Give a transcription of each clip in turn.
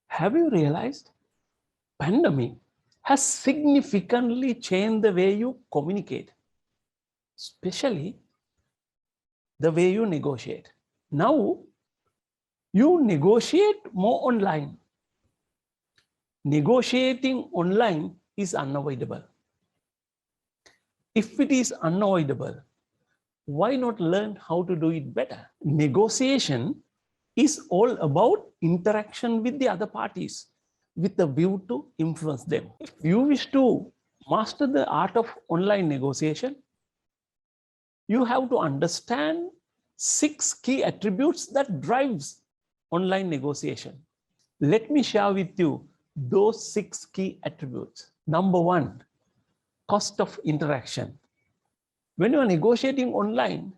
Have you realized pandemic has significantly changed the way you communicate, especially the way you negotiate? Now, you negotiate more online. Negotiating online is unavoidable. If it is unavoidable, why not learn how to do it better? Negotiation is all about interaction with the other parties with a view to influence them. If you wish to master the art of online negotiation, you have to understand 6 key attributes that drives online negotiation. Let me share with you those 6 key attributes. Number 1, cost of interaction. When you are negotiating online,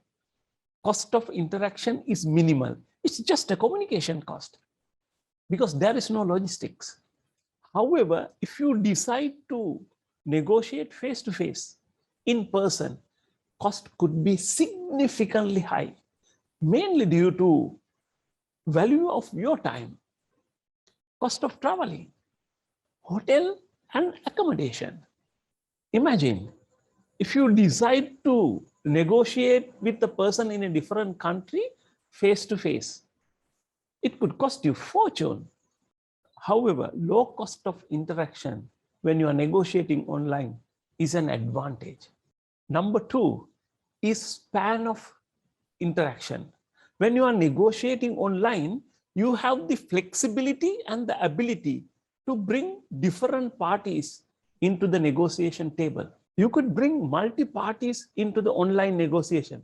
cost of interaction is minimal. It's just a communication cost because there is no logistics. However, if you decide to negotiate face-to-face, in person, cost could be significantly high, mainly due to value of your time, cost of traveling, hotel and accommodation. Imagine if you decide to negotiate with the person in a different country face-to-face, it could cost you a fortune. However, low cost of interaction when you are negotiating online is an advantage. Number 2 is span of interaction. When you are negotiating online, you have the flexibility and the ability to bring different parties into the negotiation table. You could bring multi-parties into the online negotiation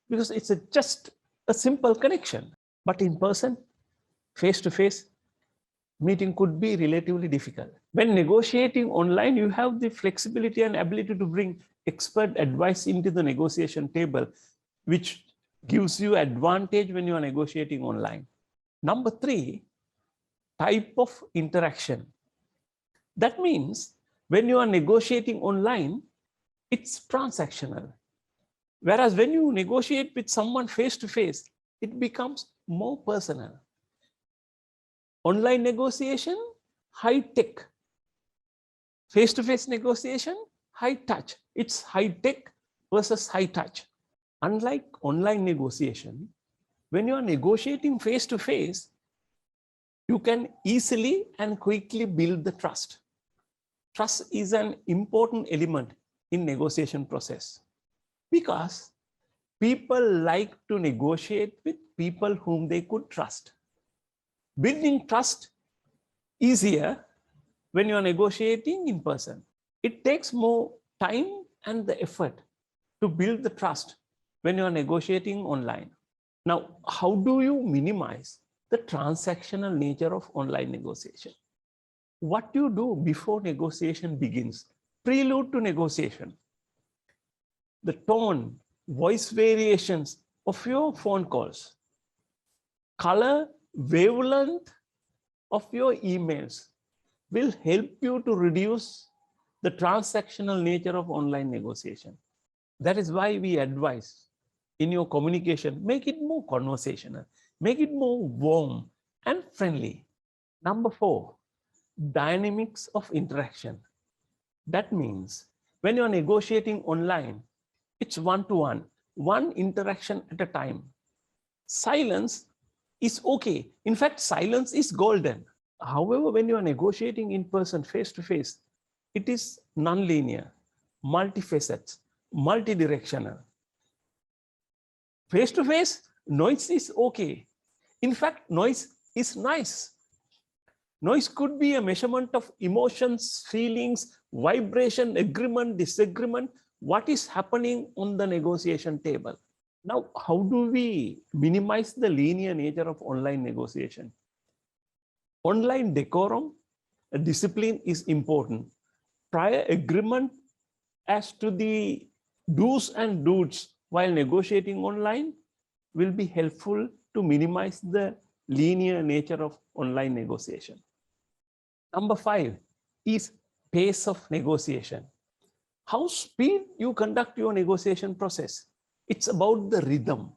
because it's just a simple connection. But in person, face-to-face, meeting could be relatively difficult. When negotiating online, you have the flexibility and ability to bring expert advice into the negotiation table, which gives you advantage when you are negotiating online. Number 3, type of interaction. That means when you are negotiating online, it's transactional. Whereas when you negotiate with someone face-to-face, it becomes more personal. Online negotiation, high tech. Face-to-face negotiation, high touch. It's high tech versus high touch. Unlike online negotiation, when you are negotiating face-to-face, you can easily and quickly build the trust. Trust is an important element in negotiation process because people like to negotiate with people whom they could trust. Building trust easier when you are negotiating in person. It takes more time and the effort to build the trust when you are negotiating online. Now, how do you minimize the transactional nature of online negotiation? What you do before negotiation begins, prelude to negotiation, the tone, voice variations of your phone calls, color, wavelength of your emails will help you to reduce the transactional nature of online negotiation. That is why we advise in your communication, make it more conversational, make it more warm and friendly. Number 4, dynamics of interaction. That means when you are negotiating online, it's one-to-one, one interaction at a time. Silence is okay. In fact, silence is golden. However, when you are negotiating in person, face-to-face, it is non-linear, multifaceted, multi-directional. Face-to-face, noise is okay. In fact, noise is nice. Noise could be a measurement of emotions, feelings, vibration, agreement, disagreement, what is happening on the negotiation table. Now, how do we minimize the linear nature of online negotiation? Online decorum, discipline is important. Prior agreement as to the do's and don'ts while negotiating online will be helpful to minimize the linear nature of online negotiation. Number 5 is pace of negotiation. How speed you conduct your negotiation process. It's about the rhythm.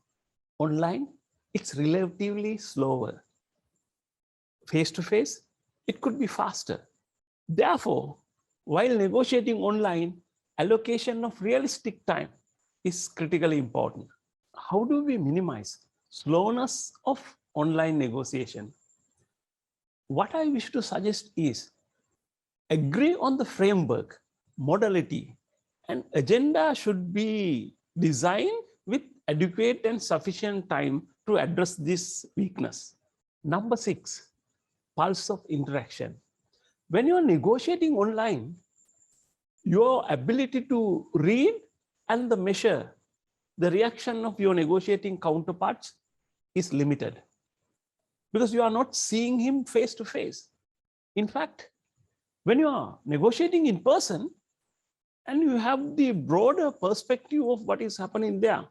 Online, it's relatively slower. Face-to-face, it could be faster. Therefore, while negotiating online, allocation of realistic time is critically important. How do we minimize slowness of online negotiation? What I wish to suggest is agree on the framework, modality, and agenda should be designed with adequate and sufficient time to address this weakness. Number 6, pulse of interaction. When you are negotiating online, your ability to read and measure the reaction of your negotiating counterparts is limited because you are not seeing him face to face. In fact, when you are negotiating in person and you have the broader perspective of what is happening there,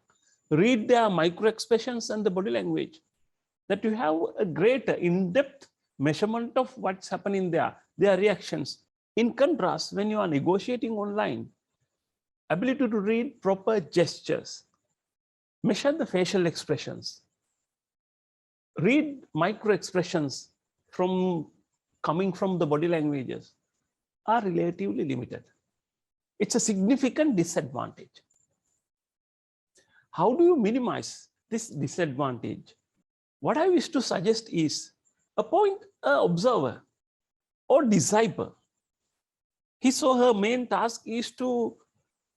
read their micro expressions and the body language, that you have a greater in-depth measurement of what's happening there, their reactions. In contrast, when you are negotiating online, ability to read proper gestures, measure the facial expressions, read micro expressions coming from the body languages are relatively limited. It's a significant disadvantage. How do you minimize this disadvantage? What I wish to suggest is appoint an observer or disciple. His or her main task is to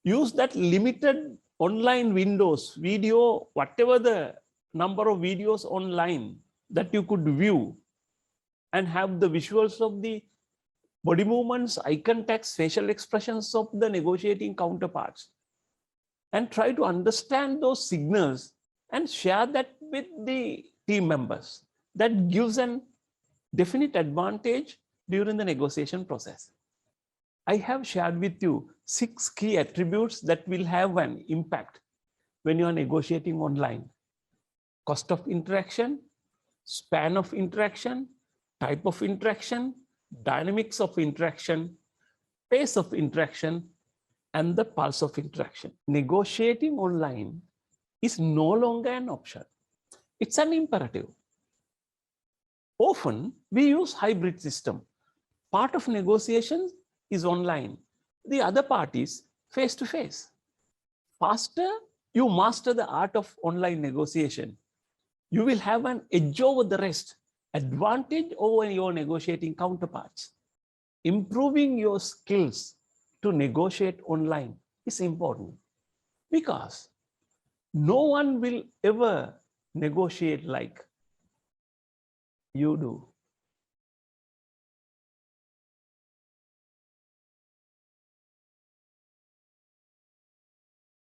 use that limited online windows, video, whatever the number of videos online that you could view, and have the visuals of the body movements, eye contacts, facial expressions of the negotiating counterparts, and try to understand those signals and share that with the team members. That gives an definite advantage during the negotiation process. I have shared with you 6 key attributes that will have an impact when you are negotiating online: cost of interaction, span of interaction, type of interaction, dynamics of interaction, pace of interaction, and the pulse of interaction. Negotiating online is no longer an option. It's an imperative. Often we use hybrid system. Part of negotiations is online. The other part is face to face. Faster you master the art of online negotiation, you will have an edge over the rest, advantage over your negotiating counterparts. Improving your skills to negotiate online is important because no one will ever negotiate like you do.